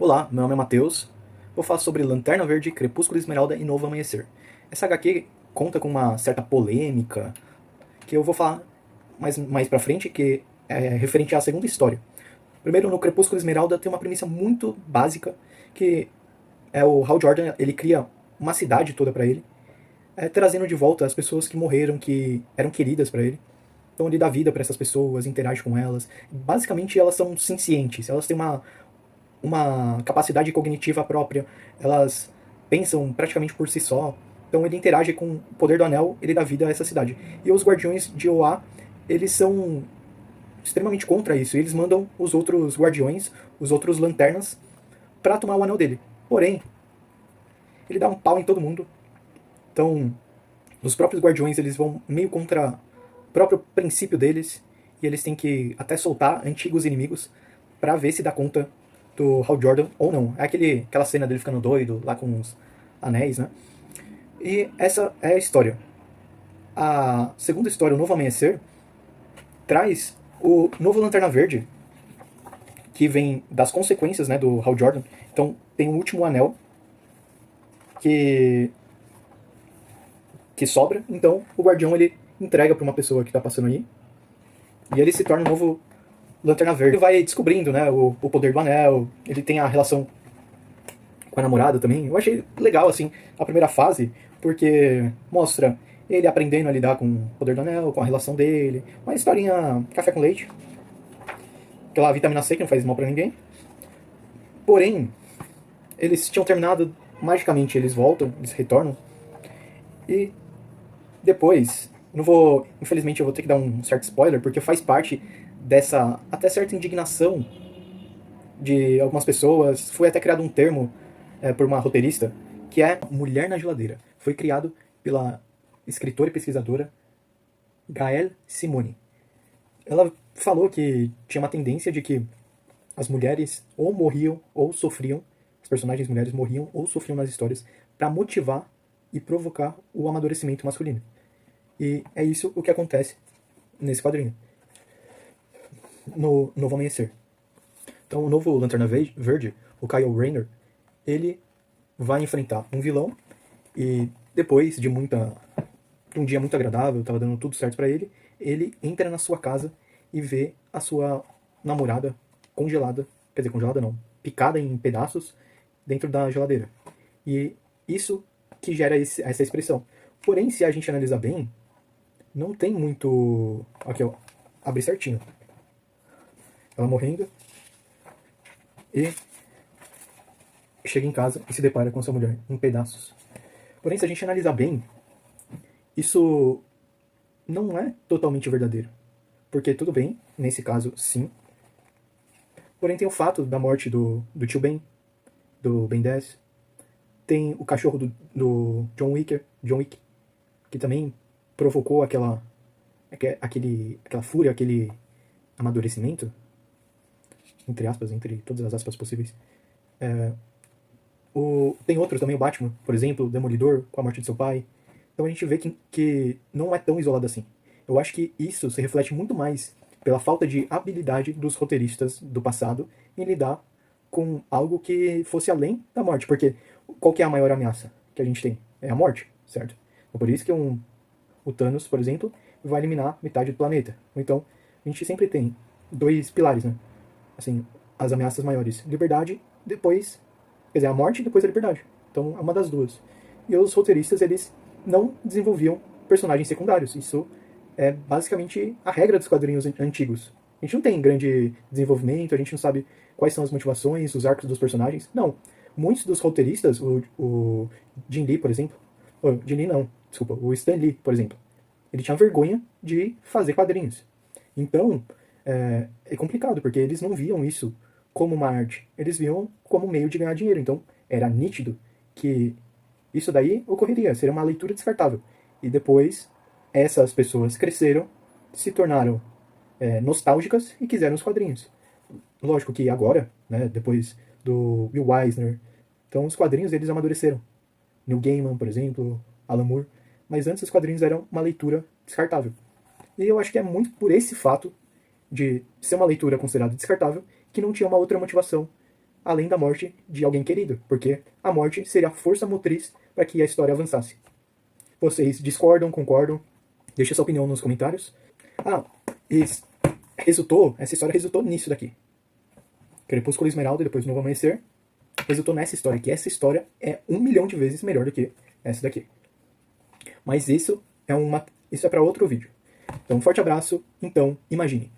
Olá, meu nome é Matheus. Vou falar sobre Lanterna Verde, Crepúsculo Esmeralda e Novo Amanhecer. Essa HQ conta com uma certa polêmica, que eu vou falar mais pra frente, que é referente à segunda história. Primeiro, no Crepúsculo Esmeralda tem uma premissa muito básica, que é o Hal Jordan, ele cria uma cidade toda pra ele, trazendo de volta as pessoas que morreram, que eram queridas pra ele. Então ele dá vida pra essas pessoas, interage com elas. Basicamente elas são sencientes, elas têm uma capacidade cognitiva própria, elas pensam praticamente por si só. Então ele interage com o poder do anel, ele dá vida a essa cidade. E os guardiões de Oa, eles são extremamente contra isso. Eles mandam os outros guardiões, os outros lanternas, para tomar o anel dele. Porém, ele dá um pau em todo mundo. Então, os próprios guardiões, eles vão meio contra o próprio princípio deles, e eles têm que até soltar antigos inimigos para ver se dá conta do Hal Jordan ou não. É aquela cena dele ficando doido lá com os anéis, né? E essa é a história. A segunda história, O Novo Amanhecer, traz o novo Lanterna Verde, que vem das consequências, né, do Hal Jordan. Então tem o último anel que sobra, então o guardião ele entrega para uma pessoa que tá passando aí, e ele se torna um novo Lanterna Verde. Ele vai descobrindo, né, o poder do anel, ele tem a relação com a namorada também. Eu achei legal, assim, a primeira fase, porque mostra ele aprendendo a lidar com o poder do anel, com a relação dele. Uma historinha café com leite. Aquela vitamina C que não faz mal pra ninguém. Porém, eles tinham terminado, magicamente eles voltam, eles retornam. E depois, não vou, infelizmente eu vou ter que dar um certo spoiler, porque faz parte dessa até certa indignação de algumas pessoas. Foi até criado um termo por uma roteirista, que é Mulher na Geladeira. Foi criado pela escritora e pesquisadora Gael Simone. Ela falou que tinha uma tendência de que as mulheres ou morriam ou sofriam, as personagens mulheres morriam ou sofriam nas histórias para motivar e provocar o amadurecimento masculino. E é isso o que acontece nesse quadrinho, no Novo Amanhecer. Então o novo Lanterna Verde, o Kyle Rayner, ele vai enfrentar um vilão e depois de um dia muito agradável, tava dando tudo certo para ele, ele entra na sua casa e vê a sua namorada congelada, quer dizer, congelada não, picada em pedaços dentro da geladeira. E isso que gera essa expressão. Porém, se a gente analisar bem, não tem muito... Aqui, ó, abre certinho. Ela morrendo e chega em casa e se depara com sua mulher em pedaços. Porém, se a gente analisar bem, isso não é totalmente verdadeiro. Porque tudo bem, nesse caso, sim. Porém, tem o fato da morte do tio Ben, do Ben 10. Tem o cachorro do John Wick, que também provocou aquela fúria, aquele amadurecimento, entre aspas, entre todas as aspas possíveis. Tem outros também, o Batman, por exemplo, o Demolidor, com a morte de seu pai. Então a gente vê que não é tão isolado assim. Eu acho que isso se reflete muito mais pela falta de habilidade dos roteiristas do passado em lidar com algo que fosse além da morte. Porque qual que é a maior ameaça que a gente tem? É a morte, certo? É por isso que o Thanos, por exemplo, vai eliminar metade do planeta. Então, a gente sempre tem dois pilares, né? Assim, as ameaças maiores. Liberdade, depois... Quer dizer, a morte e depois a liberdade. Então, é uma das duas. E os roteiristas, eles não desenvolviam personagens secundários. Isso é basicamente a regra dos quadrinhos antigos. A gente não tem grande desenvolvimento, a gente não sabe quais são as motivações, os arcos dos personagens. Não. Muitos dos roteiristas, o Jim Lee, por exemplo, Jim Lee não, desculpa, o Stan Lee, por exemplo, ele tinha vergonha de fazer quadrinhos. Então, é complicado, porque eles não viam isso como uma arte, eles viam como meio de ganhar dinheiro. Então, era nítido que isso daí ocorreria, seria uma leitura descartável. E depois, essas pessoas cresceram, se tornaram nostálgicas e quiseram os quadrinhos. Lógico que agora, né, depois do Will Eisner, então os quadrinhos eles amadureceram. Neil Gaiman, por exemplo, Alan Moore. Mas antes os quadrinhos eram uma leitura descartável. E eu acho que é muito por esse fato de ser uma leitura considerada descartável que não tinha uma outra motivação além da morte de alguém querido, porque a morte seria a força motriz para que a história avançasse. Vocês discordam, concordam? Deixa sua opinião nos comentários. Ah, essa história resultou nisso daqui. Crepúsculo Esmeralda e depois Novo Amanhecer resultou nessa história, que essa história é 1 milhão de vezes melhor do que essa daqui. Mas isso é para outro vídeo. Então, um forte abraço. Então, imagine.